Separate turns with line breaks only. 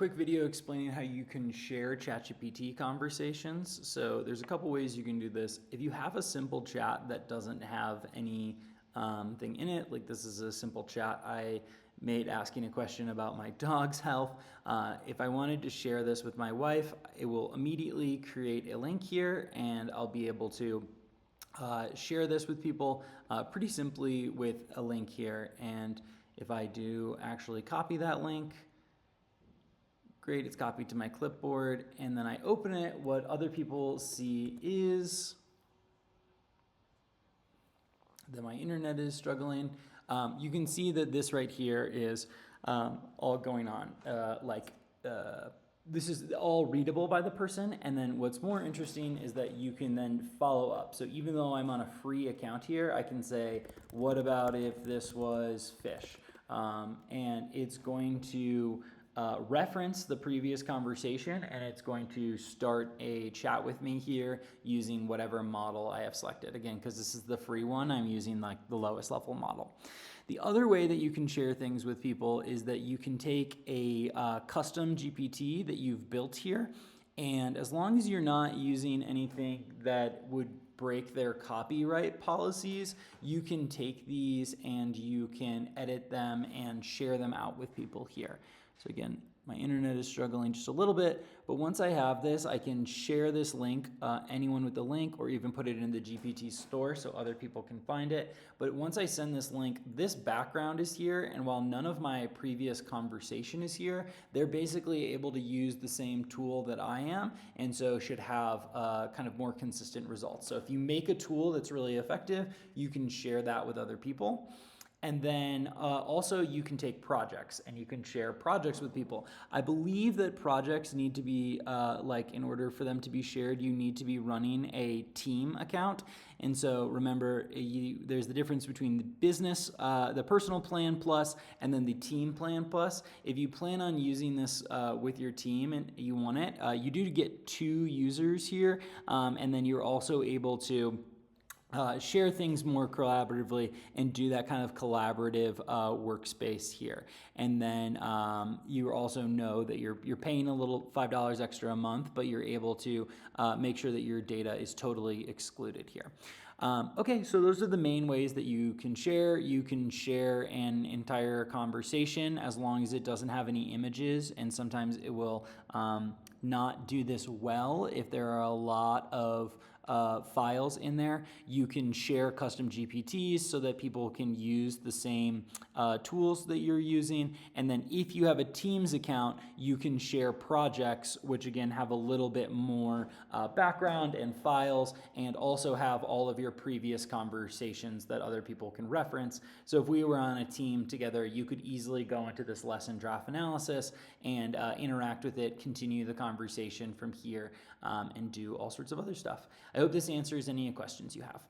Quick video explaining how you can share ChatGPT conversations. So there's a couple ways you can do this. If you have a simple chat that doesn't have any thing in it, like this is a simple chat I made asking a question about my dog's health. If I wanted to share this with my wife, it will immediately create a link here and I'll be able to share this with people pretty simply with a link here. And if I do actually copy that link, great, it's copied to my clipboard, and then I open it. What other people see is that my internet is struggling. You can see that this right here is all going on. This is all readable by the person, and then what's more interesting is that you can then follow up. So even though I'm on a free account here, I can say, what about if this was fish? And it's going to reference the previous conversation, and it's going to start a chat with me here using whatever model I have selected. Again, because this is the free one, I'm using like the lowest level model. The other way that you can share things with people is that you can take a custom GPT that you've built here, and as long as you're not using anything that would break their copyright policies, you can take these and you can edit them and share them out with people here. So again, my internet is struggling just a little bit, but once I have this, I can share this link, anyone with the link, or even put it in the GPT store so other people can find it. But once I send this link, this background is here, and while none of my previous conversation is here, they're basically able to use the same tool that I am, and so should have kind of more consistent results. So if you make a tool that's really effective, you can share that with other people. And then also you can take projects and you can share projects with people. I believe that projects need to be, in order for them to be shared, you need to be running a team account. And so remember, there's the difference between the business, the personal plan plus, and then the team plan plus. If you plan on using this with your team and you want it, you do get 2 users here. And then you're also able to share things more collaboratively and do that kind of collaborative workspace here. And then you also know that you're paying a little $5 extra a month, but you're able to make sure that your data is totally excluded here. Okay, so those are the main ways that you can share. You can share an entire conversation as long as it doesn't have any images, and sometimes it will not do this well if there are a lot of files in there. You can share custom GPTs so that people can use the same tools that you're using. And then if you have a Teams account, you can share projects, which again have a little bit more background and files, and also have all of your previous conversations that other people can reference. So if we were on a team together, you could easily go into this lesson draft analysis and interact with it, continue the conversation from here, and do all sorts of other stuff. I hope this answers any questions you have.